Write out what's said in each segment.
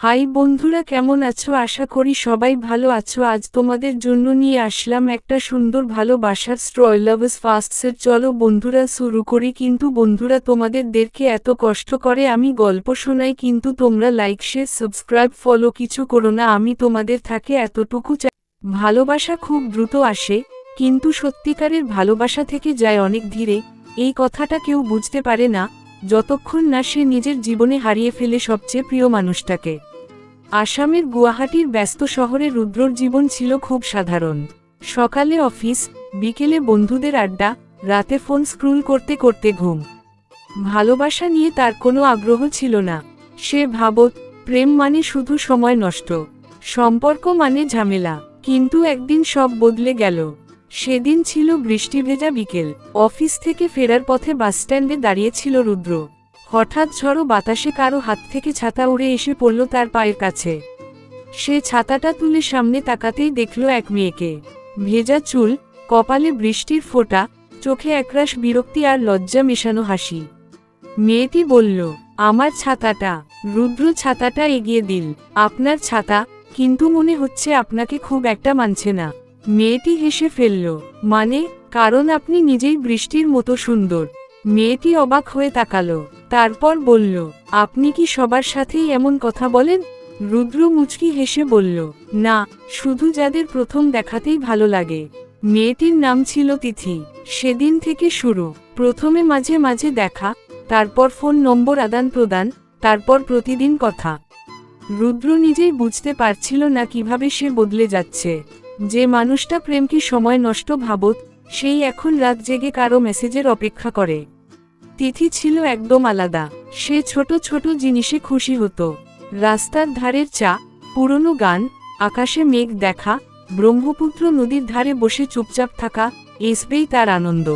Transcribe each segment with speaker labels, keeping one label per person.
Speaker 1: High বন্ধুরা, কেমন আছো? আশা করি সবাই ভালো আছো। আজ তোমাদের জন্য নিয়ে আসলাম একটা সুন্দর ভালোবাসার স্টোরি, লাভ ইজ ফার্স্ট। চলো বন্ধুরা শুরু করি। কিন্তু বন্ধুরা, তোমাদেরকে এত কষ্ট করে আমি গল্প শোনাই, কিন্তু তোমরা লাইক শেয়ার সাবস্ক্রাইব ফলো কিছু করো না। আমি তোমাদের থাকে এতটুকু চাই। ভালোবাসা খুব দ্রুত আসে, কিন্তু সত্যিকারের ভালোবাসা থেকে যায় অনেক ধীরে। এই কথাটা কেউ বুঝতে পারে না যতক্ষণ না সে নিজের জীবনে হারিয়ে ফেলে সবচেয়ে প্রিয় মানুষটাকে। আসামের গুয়াহাটির ব্যস্ত শহরে রুদ্রর জীবন ছিল খুব সাধারণ। সকালে অফিস, বিকেলে বন্ধুদের আড্ডা, রাতে ফোন স্ক্রল করতে করতে ঘুম। ভালোবাসা নিয়ে তার কোনো আগ্রহ ছিল না। সে ভাবত প্রেম মানে শুধু সময় নষ্ট, সম্পর্ক মানে ঝামেলা। কিন্তু একদিন সব বদলে গেল। সেদিন ছিল বৃষ্টি ভেজা বিকেল। অফিস থেকে ফেরার পথে বাসস্ট্যান্ডে দাঁড়িয়েছিল রুদ্র। হঠাৎ ঝড়ো বাতাসে কারো হাত থেকে ছাতা উড়ে এসে পড়ল তার পায়ের কাছে। সে ছাতাটা তুলে সামনে তাকাতেই দেখল এক মেয়েকে। ভেজা চুল, কপালে বৃষ্টির ফোঁটা, চোখে একরাশ বিরক্তি আর লজ্জা মেশানো হাসি। মেয়েটি বলল, আমার ছাতাটা। রুদ্র ছাতাটা এগিয়ে দিল। আপনার ছাতা, কিন্তু মনে হচ্ছে আপনাকে খুব একটা মানছে না। মেয়েটি হেসে ফেলল, মানে? কারণ আপনি নিজেই বৃষ্টির মতো সুন্দর। মেয়েটি অবাক হয়ে তাকালো, তারপর বলল, আপনি কি সবার সাথেই এমন কথা বলেন? রুদ্র মুচকি হেসে বলল, না, শুধু যাদের প্রথম দেখাতেই ভালো লাগে। মেয়েটির নাম ছিল তিথি। সেদিন থেকে শুরু। প্রথমে মাঝে মাঝে দেখা, তারপর ফোন নম্বর আদান প্রদান, তারপর প্রতিদিন কথা। রুদ্র নিজেই বুঝতে পারছিল না কিভাবে সে বদলে যাচ্ছে। যে মানুষটা প্রেমকে সময় নষ্ট ভাবত, সেই এখন রাত জেগে কারো মেসেজের অপেক্ষা করে। তিথি ছিল একদম আলাদা। সে ছোট ছোট জিনিসে খুশি হতো। রাস্তার ধারের চা, পুরনো গান, আকাশে মেঘ দেখা, ব্রহ্মপুত্র নদীর ধারে বসে চুপচাপ থাকা, এসবেই তার আনন্দ।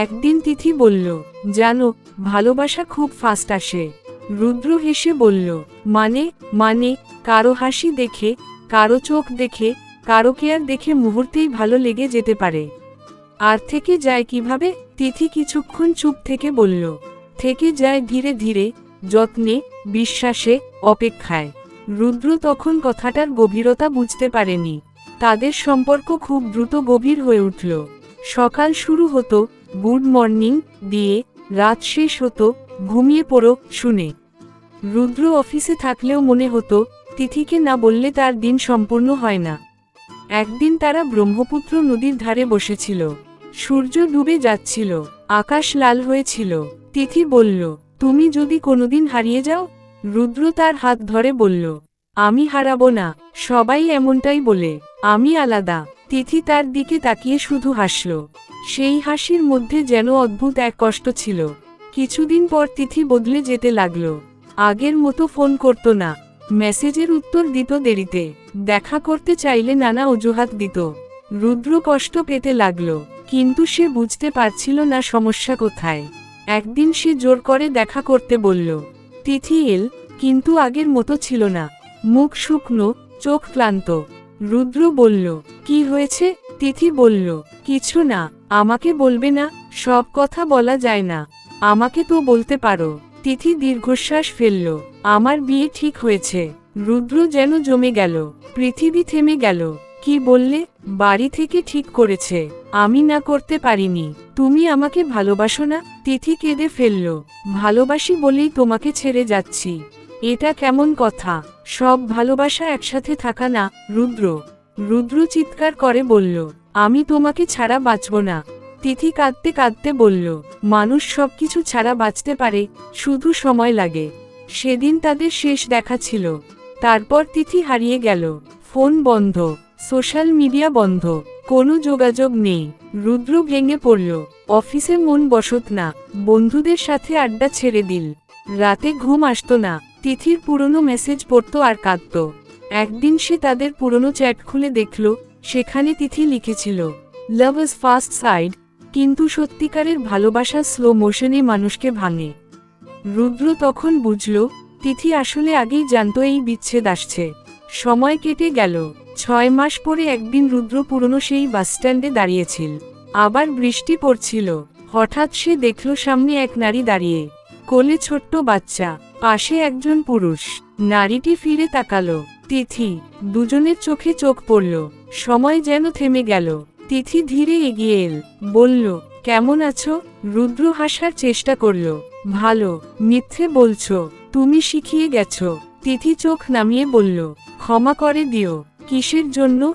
Speaker 1: একদিন তিথি বলল, জানো, ভালোবাসা খুব ফাস্ট আসে। রুদ্র হেসে বলল, মানে? কারো হাসি দেখে, কারো চোখ দেখে, কারো কেয়ার দেখে মুহূর্তেই ভালো লেগে যেতে পারে। আর থেকে যায় কিভাবে? তিথি কিছুক্ষণ চুপ থেকে বলল, থেকে যায় ধীরে ধীরে, যত্নে, বিশ্বাসে, অপেক্ষায়। রুদ্র তখন কথাটার গভীরতা বুঝতে পারেনি। তাদের সম্পর্ক খুব দ্রুত গভীর হয়ে উঠল। সকাল শুরু হতো গুড মর্নিং দিয়ে, রাত শেষ হতো ঘুমিয়ে পড়ো শুনে। রুদ্র অফিসে থাকলেও মনে হতো তিথিকে না বললে তার দিন সম্পূর্ণ হয় না। একদিন তারা ব্রহ্মপুত্র নদীর ধারে বসেছিল। সূর্য ডুবে যাচ্ছিল, আকাশ লাল হয়েছিল। তিথি বলল, তুমি যদি কোনোদিন হারিয়ে যাও? রুদ্র তার হাত ধরে বলল, আমি হারাবো না। সবাই এমনটাই বলে, আমি আলাদা। তিথি তার দিকে তাকিয়ে শুধু হাসল। সেই হাসির মধ্যে যেন অদ্ভুত এক কষ্ট ছিল। কিছুদিন পর তিথি বদলে যেতে লাগল। আগের মতো ফোন করত না, মেসেজের উত্তর দিত দেরিতে, দেখা করতে চাইলে নানা অজুহাত দিত। রুদ্র কষ্ট পেতে লাগল, কিন্তু সে বুঝতে পারছিল না সমস্যা কোথায়। একদিন সে জোর করে দেখা করতে বলল। তিথি এল, কিন্তু আগের মতো ছিল না। মুখ শুকনো, চোখ ক্লান্ত। রুদ্র বলল, কি হয়েছে? তিথি বলল, কিছু না। আমাকে বলবে না? সব কথা বলা যায় না। আমাকে তো বলতে পারো। তিথি দীর্ঘশ্বাস ফেলল, আমার বিয়ে ঠিক হয়েছে। রুদ্র যেন জমে গেল, পৃথিবী থেমে গেল। কি বললে? বাড়ি থেকে ঠিক করেছে। আমি না করতে পারিনি। তুমি আমাকে ভালোবাসো না? তিথি কেঁদে ফেলল, ভালোবাসি বলেই তোমাকে ছেড়ে যাচ্ছি। এটা কেমন কথা? সব ভালোবাসা একসাথে থাকা না, রুদ্র। রুদ্র চিৎকার করে বলল, আমি তোমাকে ছাড়া বাঁচব না। তিথি কাঁদতে কাঁদতে বলল, মানুষ সবকিছু ছাড়া বাঁচতে পারে, শুধু সময় লাগে। সেদিন তাদের শেষ দেখা ছিল। তারপর তিথি হারিয়ে গেল। ফোন বন্ধ, সোশ্যাল মিডিয়া বন্ধ, কোনো যোগাযোগ নেই। রুদ্র ভেঙে পড়ল। অফিসে মন বসত না, বন্ধুদের সাথে আড্ডা ছেড়ে দিল। রাতে ঘুম আসতো না। তিথির পুরনো মেসেজ পড়তো আর কাঁদত। একদিন সে তাদের পুরনো চ্যাট খুলে দেখল, সেখানে তিথি লিখেছিল, লাভ ইজ ফার্স্ট সাইড, কিন্তু সত্যিকারের ভালোবাসা স্লো মোশনে মানুষকে ভাঙে। রুদ্র তখন বুঝল, তিথি আসলে আগেই জানতো এই বিচ্ছেদ আসছে। সময় কেটে গেল। 6 মাস পরে একদিন রুদ্র পুরনো সেই বাসস্ট্যান্ডে দাঁড়িয়েছিল। আবার বৃষ্টি পড়ছিল। হঠাৎ সে দেখল সামনে এক নারী দাঁড়িয়ে। কোলে ছোট্ট বাচ্চা, পাশে একজন পুরুষ। নারীটি ফিরে তাকালো। তিথি। দুজনের চোখে চোখ পড়ল। সময় যেন থেমে গেল। তিথি ধীরে এগিয়ে এল, বলল, কেমন আছো? রুদ্র হাসার চেষ্টা করল। ভালো। মিথ্যে বলছো, তুমি শিখিয়ে গেছো। তিথি চোখ নামিয়ে বলল, ক্ষমা করে দিও। কিসের জন্য?